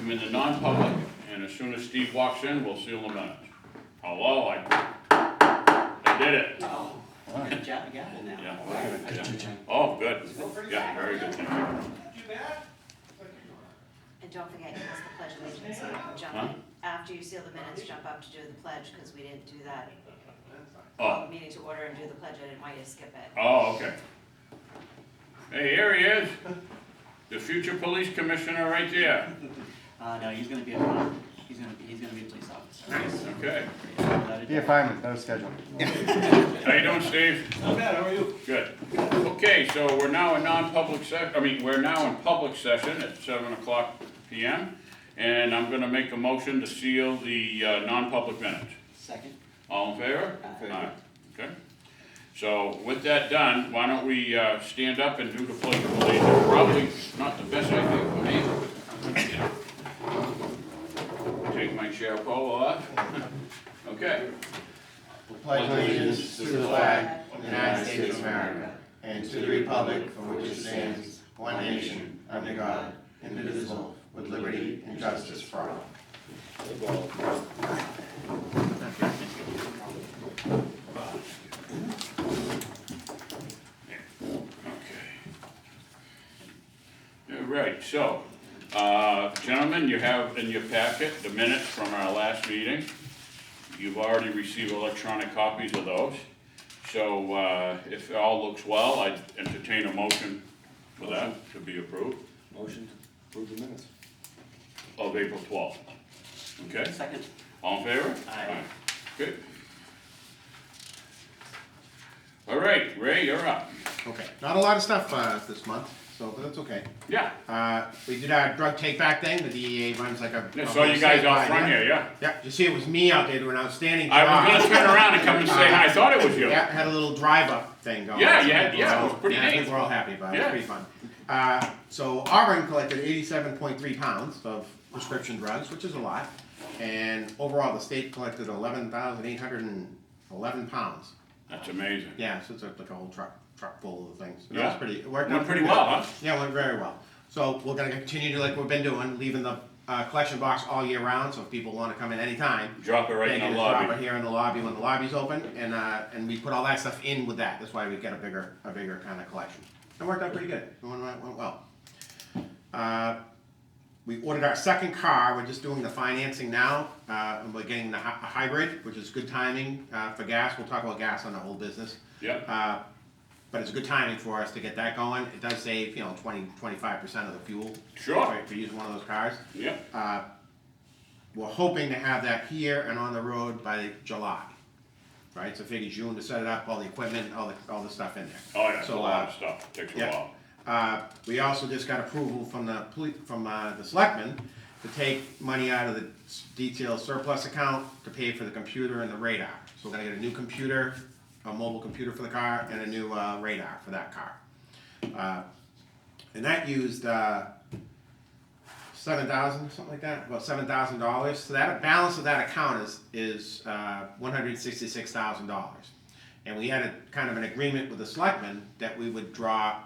I'm in the non-public, and as soon as Steve walks in, we'll seal the minutes. Hello, I did it. Oh, good job, you got it now. Yeah. All right. Yeah. Oh, good. Yeah, very good, thank you. And don't forget, you missed the pledge of allegiance, so you can jump Huh? in. After you seal the minutes, jump up to do the pledge, because we didn't do that. Oh, Meeting to order and do the pledge, I didn't want you to skip it. oh, okay. Hey, here he is. The future police commissioner right there. No, he's gonna be a police officer. Okay. Be a fireman, no schedule. How you doing, Steve? Not bad, how are you? Good. Okay, so we're now in non-public we're now in public session at 7:00 PM. And I'm gonna make a motion to seal the, non-public minutes. Second. All in favor? Aye. Aye. Okay. So with that done, why don't we, stand up and do the pledge of allegiance? Probably not the best idea for me. Take my chair polo off. Okay. Pledge allegiance to the flag of the United States of America and to the republic for which it stands, one nation, under God, indivisible, with liberty and justice for all. All right, so, gentlemen, you have in your packet the minutes from our last meeting. You've already received electronic copies of those. So, if all looks well, I'd entertain a motion for that to be approved Motion to approve the minutes. of April 12th. Okay, Second. all in favor? Aye. Good. All right, Ray, you're up. Okay, not a lot of stuff this month, so but that's okay. Yeah, We did our drug take back thing. The DEA runs like a. I saw you guys out front here, yeah. Yeah, you see, it was me out there doing an outstanding job. I was gonna turn around and come and say hi, I thought it was you. Yeah, had a little drive-up thing going. Yeah, So you had- people yeah, it were was all- pretty I neat. think we're all happy about it. It Yeah. was pretty fun. So Auburn collected 87.3 pounds of prescription drugs, which is a lot. And overall, the state collected 11,811 pounds. That's amazing. Yeah, so it's like a whole truck full of things. It Yeah. was pretty, it worked Went out pretty good. well, huh? Yeah, it went very well. So we're gonna continue to like we've been doing, leaving the collection box all year round, so if people wanna come in anytime, Drop it right they in can the just drop it lobby. here in the lobby when the lobby's open, and we put all that stuff in with that. That's why we get a bigger kind of collection. It worked out pretty good. It went well. We ordered our second car. We're just doing the financing now. And we're getting a hybrid, which is good timing for gas. We'll talk about gas on the whole business. Yep, But it's a good timing for us to get that going. It does save, 20-25% of the fuel. Sure. Right, for using one of those cars. yep, We're hoping to have that here and on the road by July. Right, so figure June to set it up, all the equipment, all the stuff in there. oh, yeah, it's a So, lot of stuff, takes a yeah. while. We also just got approval from the selectmen to take money out of the detail surplus account to pay for the computer and the radar. So we're gonna get a new computer, a mobile computer for the car, and a new radar for that car. And that used $7,000, something like that, about $7,000. So that balance of that account is $166,000. And we had a kind of an agreement with the selectmen that we would draw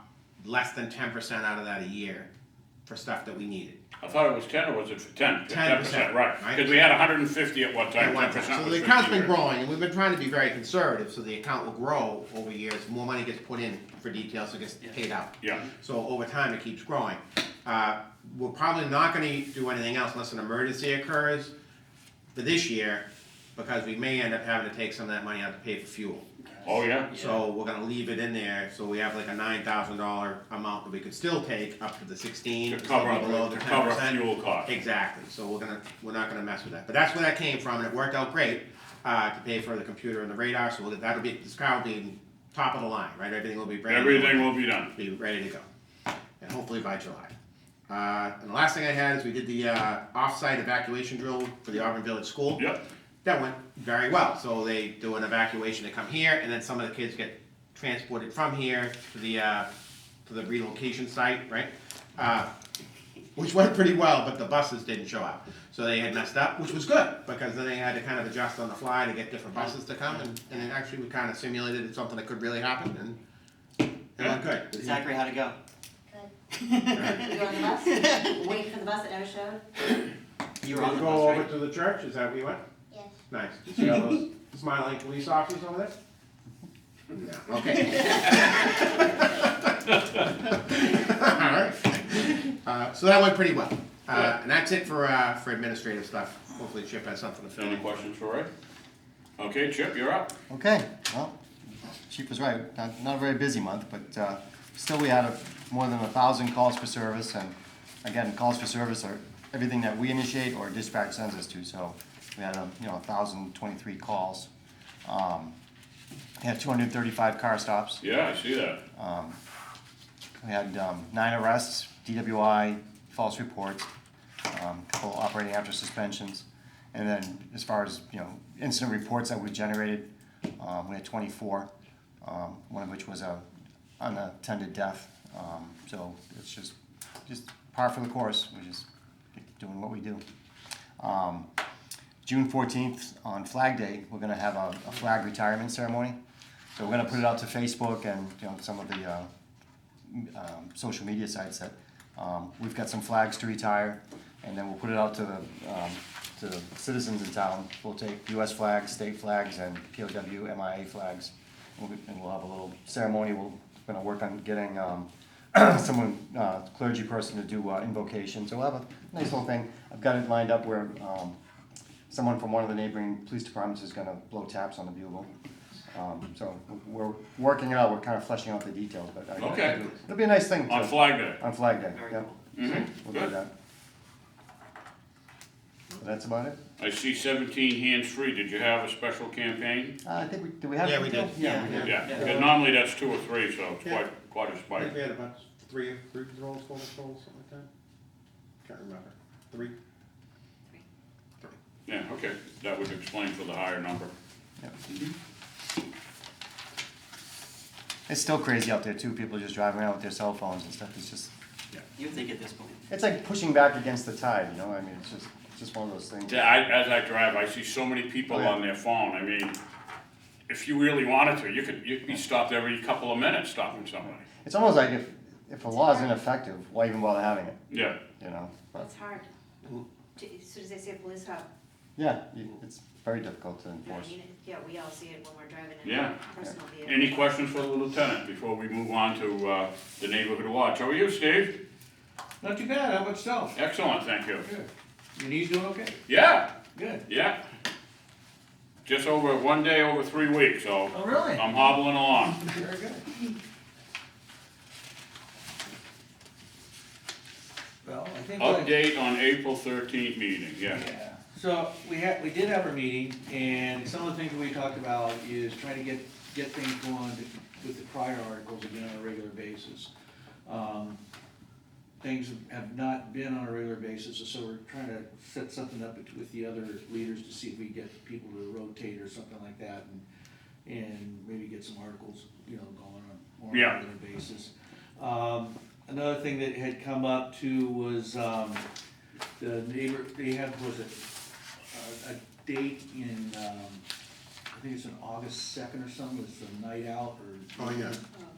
less than 10% out of that a year for stuff that we needed. I thought it was 10, or was it 10? 10%, right, right. because we had 150 at one time, At one 10% time. So was the account's 50 been years. growing, and we've been trying to be very conservative, so the account will grow over years, more money gets put in for details, so it gets paid out. Yeah, So over time, it keeps growing. We're probably not gonna do anything else unless an emergency occurs for this year, because we may end up having to take some of that money out to pay for fuel. oh, yeah, So we're gonna leave it in there, so we have like a $9,000 amount that we could still take up to the 16, to still be cover, below the to 10%. cover fuel costs. Exactly, so we're not gonna mess with that, but that's where that came from, and it worked out great, to pay for the computer and the radar, so this car will be top of the line, right, everything will be brand new. Everything will be done. Be ready to go, and hopefully by July. And the last thing I had is we did the, off-site evacuation drill for the Auburn Village School. Yep, That went very well, so they do an evacuation, they come here, and then some of the kids get transported from here to the relocation site, right? Which went pretty well, but the buses didn't show up. So they had messed up, which was good, because then they had to kind of adjust on the fly to get different buses to come, and it actually we kind of simulated something that could really happen, and it went good. Zachary, how'd it go? You on the bus? Wait for the bus that never showed? You You're on gonna the go bus, over right? to the church, is that where you went? Yes. Nice. You see all those smiling police officers over there? No, okay. Alright. So that went pretty well. And that's it for administrative stuff. Hopefully Chip has something to fill Any in. questions for Ray? Okay, Chip, you're up. Okay, well, Chief was right, not a very busy month, but still we had more than 1,000 calls for service, and again, calls for service are everything that we initiate or dispatch sends us to, so we had 1,023 calls. We had 235 car stops. Yeah, I see that. We had 9 arrests, DWI, false reports, a couple operating after suspensions, and then as far as incident reports that we generated, we had 24, one of which was a unattended death. So it's just par for the course. We're just doing what we do. June 14th on Flag Day, we're going to have a flag retirement ceremony. So we're going to put it out to Facebook and some of the social media sites that we've got some flags to retire, and then we'll put it out to the citizens in town. We'll take U.S. flags, state flags, and POW, MIA flags, and we'll have a little ceremony. We're going to work on getting someone, clergy person, to do invocation. So we'll have a nice little thing. I've got it lined up where someone from one of the neighboring police departments is going to blow taps on the bugle. So we're working it out. We're kind of fleshing out the details, but Okay. It'll be a nice thing. On Flag Day. On Flag Day, Very yeah. cool. Mhm. We'll do Good. that. So that's about it. I see 17 hands-free. Did you have a special campaign? I think do we have? Yeah, we detail? did. Yeah, we did. Yeah, Yeah. because normally that's 2 or 3, so it's Yeah. quite a I spike. think we had about three patrols, 4 patrols, something like that. Can't remember. 3? Yeah, okay, that would explain for the higher number. Yep. It's still crazy out there too. People just driving around with their cell phones and stuff. It's just, You would think at this point. it's like pushing back against the tide. I mean, it's just one of those things. Yeah, as I drive, I see so many people Oh, yeah. on their phone. I mean, if you really wanted to, you'd be stopped every couple of minutes stopping somebody. It's almost like if a law is ineffective, why even bother having it? Yeah, But It's hard. As soon as they say a police stop, yeah, it's very difficult to you know what I enforce. mean? Yeah, we all see it when we're driving in Yeah. a personal vehicle. any questions for the lieutenant before we move on to the neighborhood watch? How are you, Steve? Not too bad, how about yourself? Excellent, thank you. Good. Your knee's doing okay? Yeah, Good. yeah. Just over 1 day over 3 weeks, so Oh, really? I'm hobbling along. Very good. Well, I think. Update on April 13th meeting, yeah. Yeah, so we did have our meeting, and some of the things that we talked about is trying to get things going with the prior articles again on a regular basis. Things have not been on a regular basis, so we're trying to set something up with the other leaders to see if we get people to rotate or something like that, and maybe get some articles, going on a more Yeah. regular basis. Another thing that had come up too was, the neighbor, they had, a date in, I think it's on August 2nd or something, it's a night out or. Oh, yeah.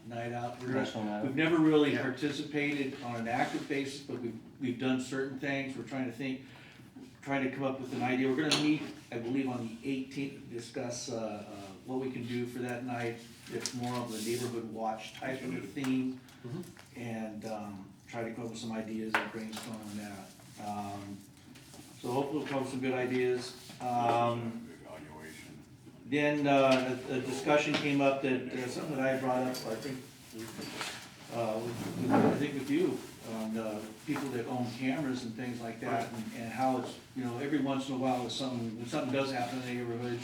Night out. National Night Out. We've never really Yeah. participated on an active basis, but we've done certain things. We're trying to come up with an idea. We're gonna meet, I believe, on the 18th, to discuss, what we can do for that night. It's more of the neighborhood watch type of a theme. And, try to come up with some ideas and brainstorm on that. So hopefully we'll come up with some good ideas. Evaluation. Then, a discussion came up that, something that I brought up, I think, with you, on, people that own cameras and things like that, and how it's, every once in a while, when something does happen in the neighborhood,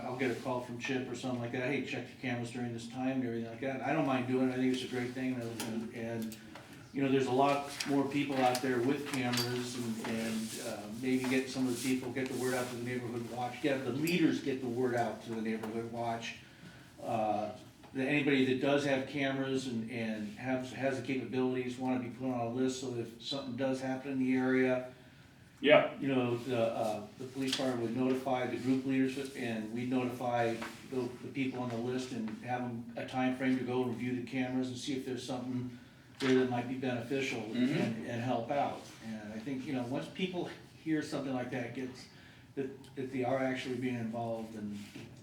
I'll get a call from Chip or something like that, hey, check your cameras during this time and everything like that. And I don't mind doing it, I think it's a great thing, and there's a lot more people out there with cameras, and maybe get some of the people, get the word out to the neighborhood watch, get the leaders get the word out to the neighborhood watch. That anybody that does have cameras and has the capabilities, wanna be put on a list, so if something does happen in the area, Yeah, the police department would notify the group leaders, and we'd notify the people on the list and have them a time frame to go review the cameras and see if there's something there that might be beneficial and help out. And I think, once people hear something like that gets, that they are actually being involved and,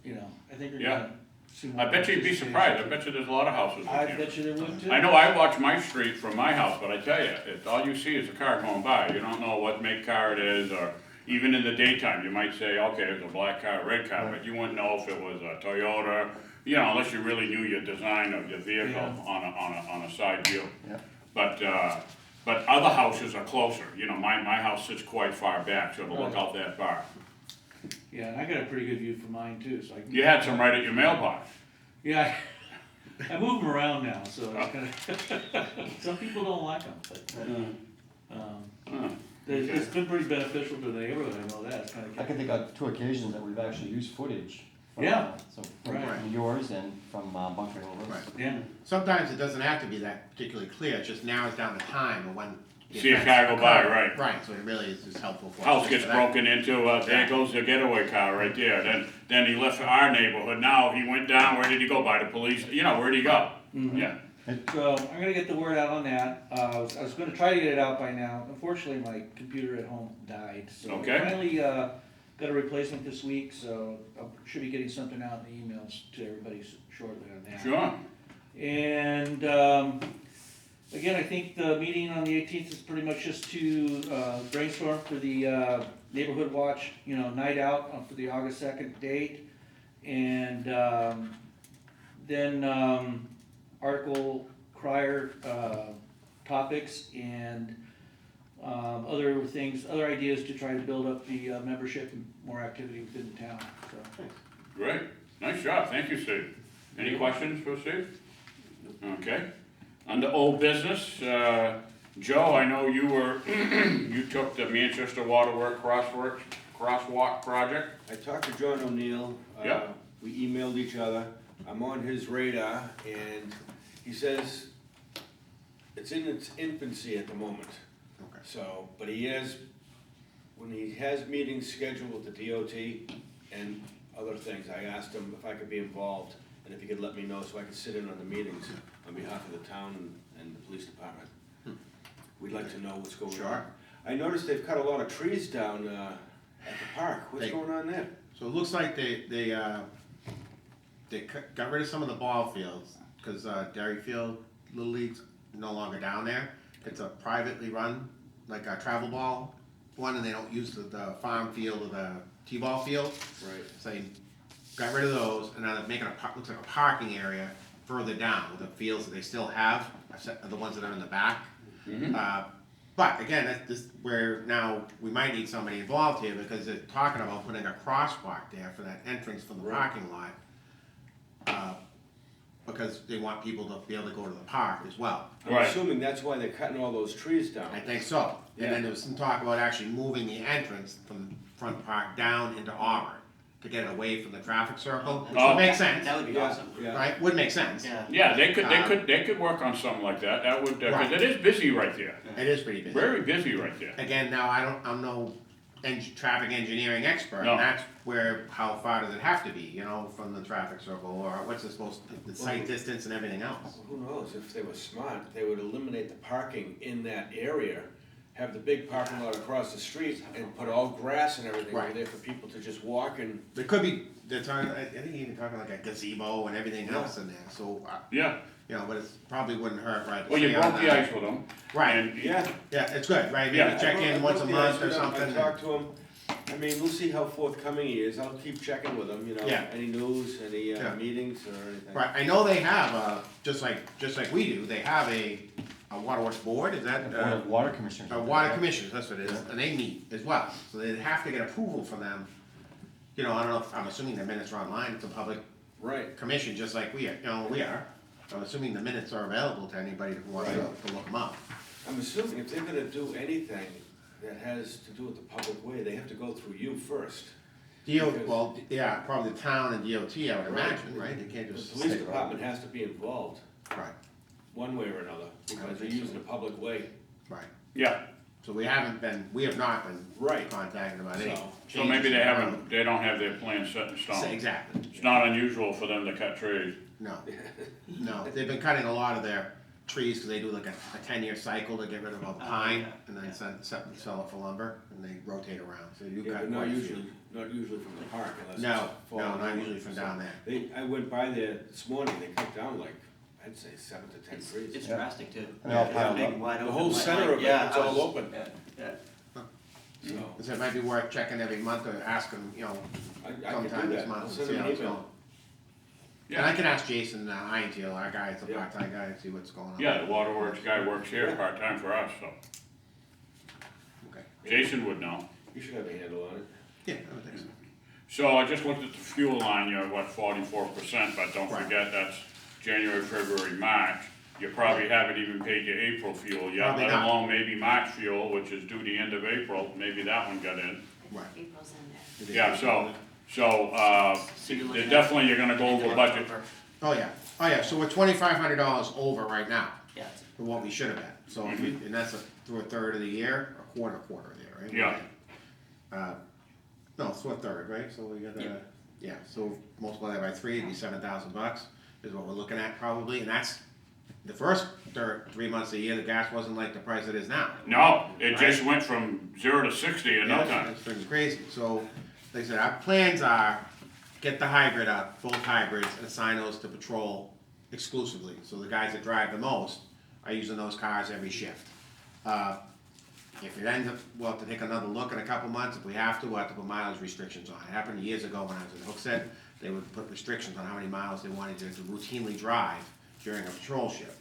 you know, I think you're Yeah. gonna see more. I bet you'd be surprised, I bet you there's a lot of houses with I cameras. bet you there would too. I know I watch my street from my house, but I tell you, all you see is a car going by. You don't know what make car it is, or even in the daytime, you might say, okay, it's a black car, a red car, but you wouldn't know if it was a Toyota, you know, unless you really knew your design of your vehicle Yeah. on a side view. Yeah. But other houses are closer, you know, my house sits quite far back, so to look out that far. Yeah, and I got a pretty good view from mine too, so I can. You had some right at your mailbox. Yeah, I move them around now, so it's kinda, some people don't like them, but, Huh. it's been pretty beneficial to the neighborhood, I know that, it's kinda. I can think of 2 occasions that we've actually used footage. From, Yeah. So from Right. yours and from Bunker Hill. Right. Yeah, Sometimes it doesn't have to be that particularly clear, it just narrows down the time of when. the See a events car go by, occur. right. Right, so it really is just helpful for us. House just gets for that. broken into, there goes the getaway car right there, then he left our neighborhood, now he went down, where did he go, by the police, you know, where'd he go? Yeah, so I'm gonna get the word out on that, I was gonna try to get it out by now, unfortunately, my computer at home died, so. Okay. I finally, got a replacement this week, so I should be getting something out in the emails to everybody shortly on that. sure, And, again, I think the meeting on the 18th is pretty much just to brainstorm for the neighborhood watch, you know, night out for the August 2nd date. And then article crier topics and other things, other ideas to try to build up the membership and more activity within the town, so. great, nice job, thank you, Steve. Any questions for Steve? Okay, under old business, Joe, I know you were, you took the Manchester Waterworks crosswalk project. I talked to John O'Neill. Yeah. We emailed each other. I'm on his radar, and he says it's in its infancy at the moment. Okay. So, but he has, when he has meetings scheduled with the DOT and other things, I asked him if I could be involved and if he could let me know so I could sit in on the meetings on behalf of the town and the police department. We'd like to know what's going on. Sure. I noticed they've cut a lot of trees down at the park. What's They- going on there? So it looks like they got rid of some of the ball fields, cause Derryfield Little League's no longer down there. It's a privately run, like a travel ball one, and they don't use the farm field or the T-ball field. Right. So they got rid of those, and now they're making looks like a parking area further down with the fields that they still have, except the ones that are in the back. But again, that's this where now we might need somebody involved here, because they're talking about putting a crosswalk there for that entrance from the parking lot. Because they want people to be able to go to the park as well. I'm Right. assuming that's why they're cutting all those trees down. I think so. And then there was some talk about actually moving the entrance from the front park down into Auburn to get it away from the traffic circle, which Oh. would make sense, That would be Yeah, awesome. yeah. right? Would make sense. Yeah. Yeah, they could work on something like that, that would, cause Right. it is busy right there, It is pretty busy. very busy right there. Again, now I'm no traffic engineering expert, No. and that's where, how far does it have to be, you know, from the traffic circle, or what's it supposed, the sight distance and everything else? Who knows, if they were smart, they would eliminate the parking in that area, have the big parking lot across the street, and put all grass and everything over Right. there for people to just walk and, There could be, they're talking, I think you're even talking like a gazebo and everything Yeah. else in there, so, Yeah, you know, but it's probably wouldn't hurt, right? to well, you stay on broke the that. ice with them. Right, And, yeah. yeah, it's good, right, maybe Yeah. check in once a month or something. I talked to him, I mean, we'll see how forthcoming he is, I'll keep checking with him, you know, Yeah. any news, any Yeah. meetings or anything. Right, I know they have, just like we do, they have a waterworks board, is that? Board of Water Commissioners. A water commission, that's what it is, and they meet as well, so they'd have to get approval from them. You know, I don't know, I'm assuming the minutes are online, it's a public Right, commission, just like we are. I'm assuming the minutes are available to anybody who wants to look them up. I'm assuming if they're gonna do anything that has to do with the public way, they have to go through you first. Well, yeah, probably the town and DOT, I would imagine, right, they can't The just. police department has to be involved, Right, one way or another, because they're using a public way. right, yeah, so we have not been Right. contacted about any So- so maybe changes. they don't have their plan set in stone. Exactly. It's not unusual for them to cut trees. No, no, they've been cutting a lot of their trees, cause they do like a 10-year cycle to get rid of all the Oh, pine, yeah, and then yeah. sell it for lumber, and they rotate around, so they do Yeah, cut but quite a few. not usually from the park unless No, it's falling no, not down. usually from down there. I went by there this morning, they cut down like, I'd say 7 to 10 trees. It's Yeah. drastic too. And they're all It's piled big, up. wide The open, whole like- center of it, yeah, it's I all was- open. Yeah, So, So it might be worth checking every month or asking, you know, I sometime could do this that, month I'll and send see them how an it's email. going. And I can ask Jason Irontail, our guy, it's a Yeah. part-time guy, and see what's going on. Yeah, the waterworks guy works here Yeah. part-time for us, so Okay, Jason would know. You should have a handle on it. yeah, I would think so. So I just looked at the fuel line, you're what, 44%, but don't Right. forget that's January, February, March. You probably haven't even paid your April fuel yet, Probably let not. alone maybe March fuel, which is due the end of April, maybe that one got in. Right. April's in there. Yeah, so, So you're looking at- definitely you're gonna go over budget. Oh, yeah, so we're $2,500 over right now, Yeah, for what we should have been, so if we, and that's through a third of the year, a quarter of the year, right? Yeah. No, it's a third, right, so we got, Yeah. yeah, so multiply that by 3, it'd be $7,000 is what we're looking at probably, and that's the first 3 months of the year, the gas wasn't like the price it is now. No, it just went from 0 to 60 in no Yeah, time. It's freaking crazy, so, like I said, our plans are, get the hybrid up, both hybrids, and assign those to patrol exclusively, so the guys that drive the most are using those cars every shift. If it ends up, we'll have to take another look in a couple months, if we have to, we'll have to put mileage restrictions on. It happened years ago when I was at Hooksett, they would put restrictions on how many miles they wanted you to routinely drive during a patrol shift.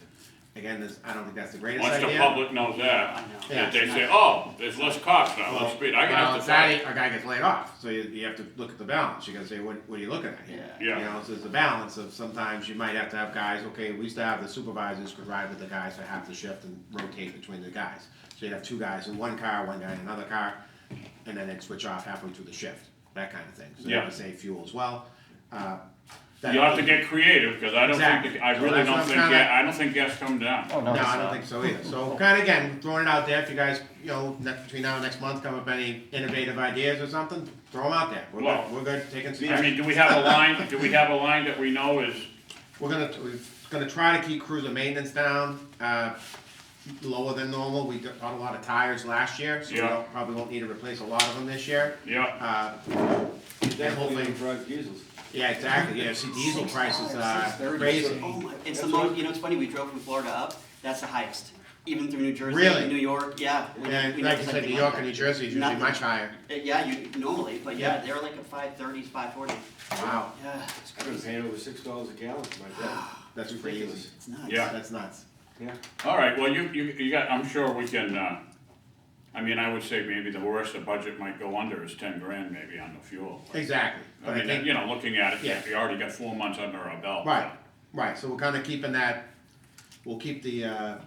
Again, I don't think that's the greatest Once idea. the public knows that, I know. Yeah. they say, oh, there's less cops now, Well, let's speed, I well, have to it's fight. that a guy gets laid off, so you have to look at the balance, you gotta say, what are you looking at here? Yeah. Yeah. You know, so there's a balance of sometimes you might have to have guys, okay, we used to have the supervisors could ride with the guys for half the shift and rotate between the guys. So you'd have 2 guys in one car, 1 guy in another car, and then they'd switch off halfway through the shift, that kind of thing, so you have Yeah. to save fuel as well. You have to get creative, cause I don't Exactly. think, I So really that's don't what I'm think, kinda- I don't think gas come down. Oh, no, No, it's I don't not. think so either, so kinda again, throwing it out there, if you guys, you know, between now and next month, come up with any innovative ideas or something, throw them out there, Well, we're good, taking I suggestions. mean, do we have a line that we know is, We're gonna try to keep cruiser maintenance down, lower than normal, we bought a lot of tires last year, so we Yeah. probably won't need to replace a lot of them this year. yeah, Definitely hopefully- don't drive diesels. Yeah, exactly, yeah, see diesel prices are crazy. Oh my, it's the That's most, you know, it's funny, we drove from Florida up, that's the highest. Even through New Jersey, Really? New York, yeah. And we like never you said said, New anything York like and New that. Jersey is usually Nothing. much higher. Yeah, you, normally, but yeah, Yeah. they're like at 530s, 540. Wow, Yeah, it's I've been crazy. paying over $6 a gallon for my dad. that's Ridiculous. crazy. It's nuts. Yeah. That's nuts. Yeah. alright, well, you got, I'm sure we can, I mean, I would say maybe the worst the budget might go under is 10 grand maybe on the fuel. Exactly, I but I mean, think, you know, looking at it, Yeah. we already got 4 months under our belt. right, so we're kinda keeping that, we'll keep the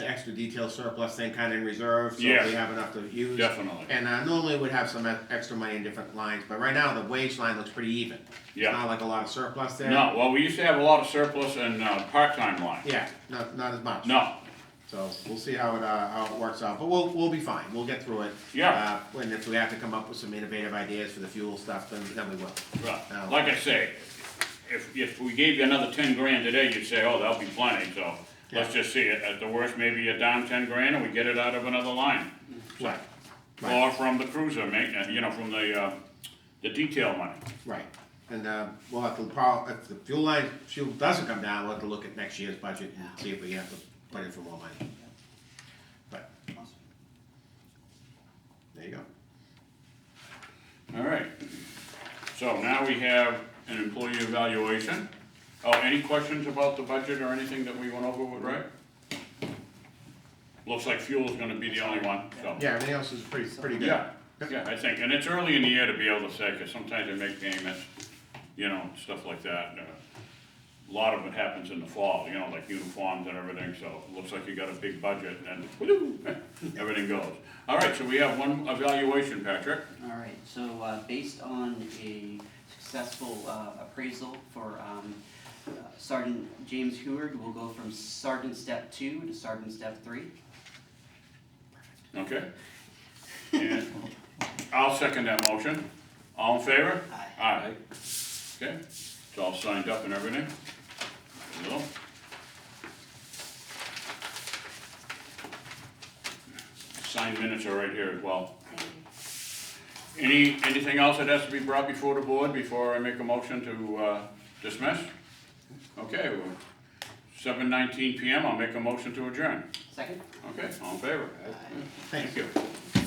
extra detail surplus thing kinda in reserve, so Yeah. we have enough to use. Definitely, And normally we'd have some extra money in different lines, but right now the wage line looks pretty even. It's yeah. not like a lot of surplus there. No, well, we used to have a lot of surplus in, part-time line. Yeah, not as much. No, So we'll see how it works out, but we'll be fine, we'll get through it. Yeah. And if we have to come up with some innovative ideas for the fuel stuff, then we will. right. Like I say, if we gave you another 10 grand today, you'd say, oh, that'll be plenty, so let's just see it. At the worst, maybe you're down 10 grand and we get it out of another line. Right, Or from the cruiser maintenance, you know, from the detail money. right. And we'll have to, if the fuel doesn't come down, we'll have to look at next year's budget and see if we have to put in for more money. But, Awesome. there you go. All right. So now we have an employee evaluation. Oh, any questions about the budget or anything that we went over with, right? Looks like fuel's gonna be the only one, so. Yeah, everything else is pretty good. Yeah, yeah, I think, and it's early in the year to be able to say, cause sometimes they make payments, you know, stuff like that. A lot of it happens in the fall, you know, like uniforms and everything, so it looks like you got a big budget and then whoo, everything goes. All right, so we have one evaluation, Patrick. All right, so based on a successful appraisal for Sergeant James Heward, we'll go from Sergeant Step 2 to Sergeant Step 3. Okay. And I'll second that motion. All in favor? Aye. Aye. Okay, it's all signed up and everything. Hello. signed minutes are right here as well. Thank you. Anything else that has to be brought before the board before I make a motion to dismiss? Okay, well, 7:19 PM, I'll make a motion to adjourn. Second? Okay, all in favor? Thanks. Thank you.